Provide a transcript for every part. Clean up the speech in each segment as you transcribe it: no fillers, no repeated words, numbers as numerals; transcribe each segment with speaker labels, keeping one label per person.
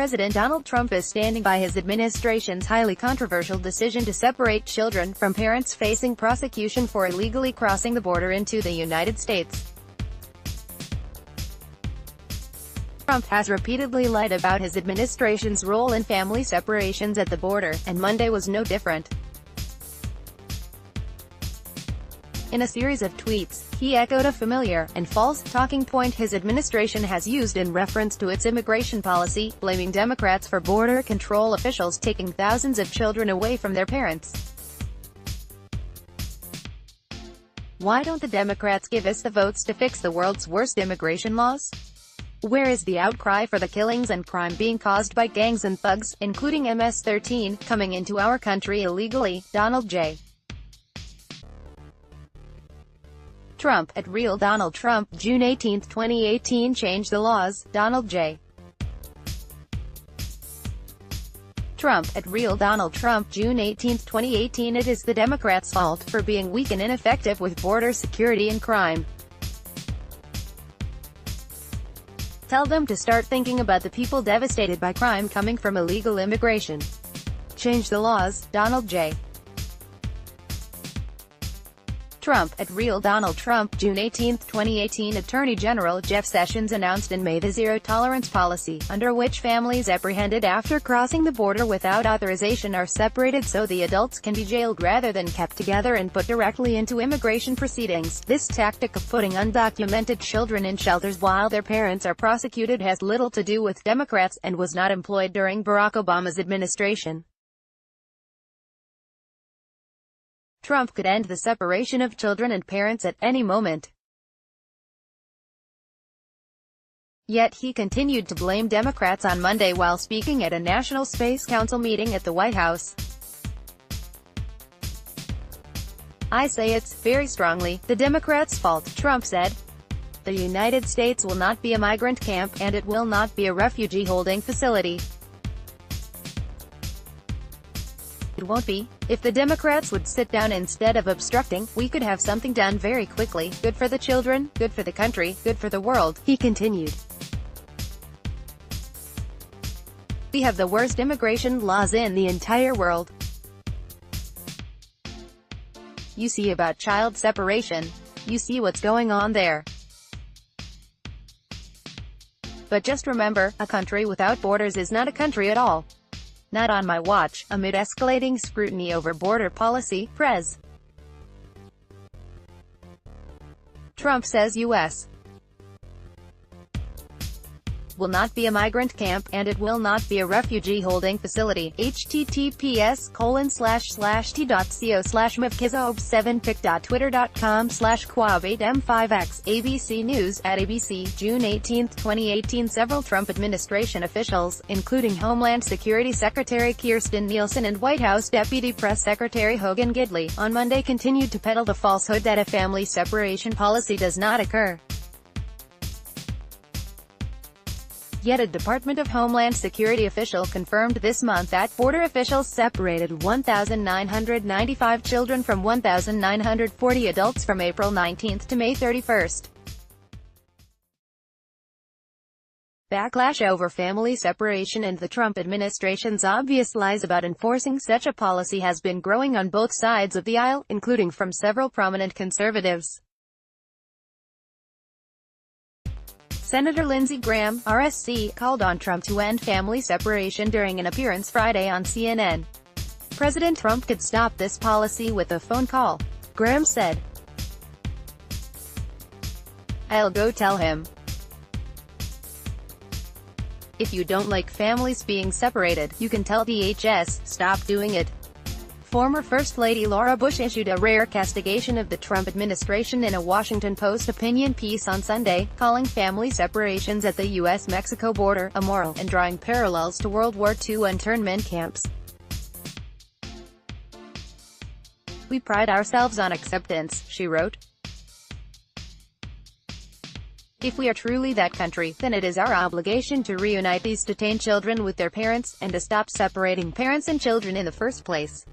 Speaker 1: President Donald Trump is standing by his administration's highly controversial decision to separate children from parents facing prosecution for illegally crossing the border into the United States. Trump has repeatedly lied about his administration's role in family separations at the border, and Monday was no different. In a series of tweets, he echoed a familiar and false talking point his administration has used in reference to its immigration policy, blaming Democrats for border control officials taking thousands of children away from their parents. Why don't the Democrats give us the votes to fix the world's worst immigration laws? Where is the outcry for the killings and crime being caused by gangs and thugs, including MS-13, coming into our country illegally? Donald J. Trump, at Real Donald Trump, June 18, 2018. Change the laws. Donald J. Trump, at Real Donald Trump, June 18, 2018. It is the Democrats' fault for being weak and ineffective with border security and crime. Tell them to start thinking about the people devastated by crime coming from illegal immigration. Change the laws. Donald J. Trump, at Real Donald Trump, June 18, 2018. Attorney General Jeff Sessions announced in May the zero-tolerance policy, under which families apprehended after crossing the border without authorization are separated so the adults can be jailed rather than kept together and put directly into immigration proceedings. This tactic of putting undocumented children in shelters while their parents are prosecuted has little to do with Democrats, and was not employed during Barack Obama's administration. Trump could end the separation of children and parents at any moment. Yet he continued to blame Democrats on Monday while speaking at a National Space Council meeting at the White House. "I say it's, very strongly, the Democrats' fault," Trump said. "The United States will not be a migrant camp, and it will not be a refugee holding facility. It won't be. If the Democrats would sit down instead of obstructing, we could have something done very quickly. Good for the children, good for the country, good for the world," he continued. "We have the worst immigration laws in the entire world. You see about child separation. You see what's going on there. But just remember, a country without borders is not a country at all. Not on my watch." Amid escalating scrutiny over border policy, Pres. Trump says U.S. will not be a migrant camp, and it will not be a refugee holding facility. https://t.co/mevkizob7pic.twitter.com/quab8m5x. ABC News, at ABC, June 18, 2018. Several Trump administration officials, including Homeland Security Secretary Kirstjen Nielsen and White House Deputy Press Secretary Hogan Gidley, on Monday continued to peddle the falsehood that a family separation policy does not occur. Yet a Department of Homeland Security official confirmed this month that border officials separated 1,995 children from 1,940 adults from April 19 to May 31. Backlash over family separation and the Trump administration's obvious lies about enforcing such a policy has been growing on both sides of the aisle, including from several prominent conservatives. Senator Lindsey Graham, RSC, called on Trump to end family separation during an appearance Friday on CNN. President Trump could stop this policy with a phone call, Graham said. "I'll go tell him. If you don't like families being separated, you can tell DHS, stop doing it." Former First Lady Laura Bush issued a rare castigation of the Trump administration in a Washington Post opinion piece on Sunday, calling family separations at the U.S.-Mexico border immoral, and drawing parallels to World War II internment camps. "We pride ourselves on acceptance," she wrote. "If we are truly that country, then it is our obligation to reunite these detained children with their parents, and to stop separating parents and children in the first place.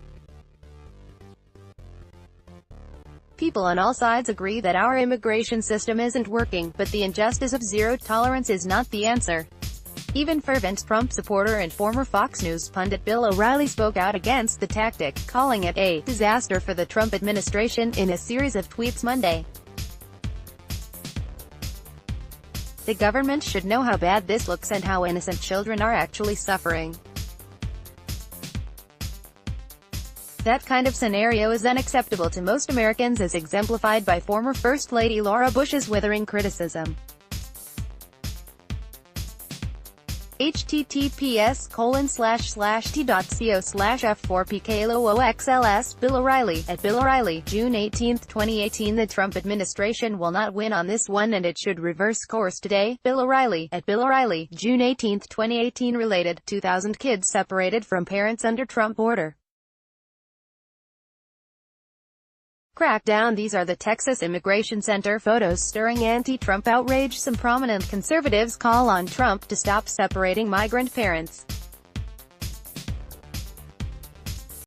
Speaker 1: People on all sides agree that our immigration system isn't working, but the injustice of zero tolerance is not the answer. Even fervent Trump supporter and former Fox News pundit Bill O'Reilly spoke out against the tactic, calling it a disaster for the Trump administration in a series of tweets Monday. The government should know how bad this looks and how innocent children are actually suffering. That kind of scenario is unacceptable to most Americans, as exemplified by former First Lady Laura Bush's withering criticism. https://t.co/f4pklooxls Bill O'Reilly, at Bill O'Reilly, June 18, 2018. The Trump administration will not win on this one and it should reverse course today. Bill O'Reilly, at Bill O'Reilly, June 18, 2018. Related, 2,000 kids separated from parents under Trump order. Crackdown. These are the Texas Immigration Center photos stirring anti-Trump outrage. Some prominent conservatives call on Trump to stop separating migrant parents.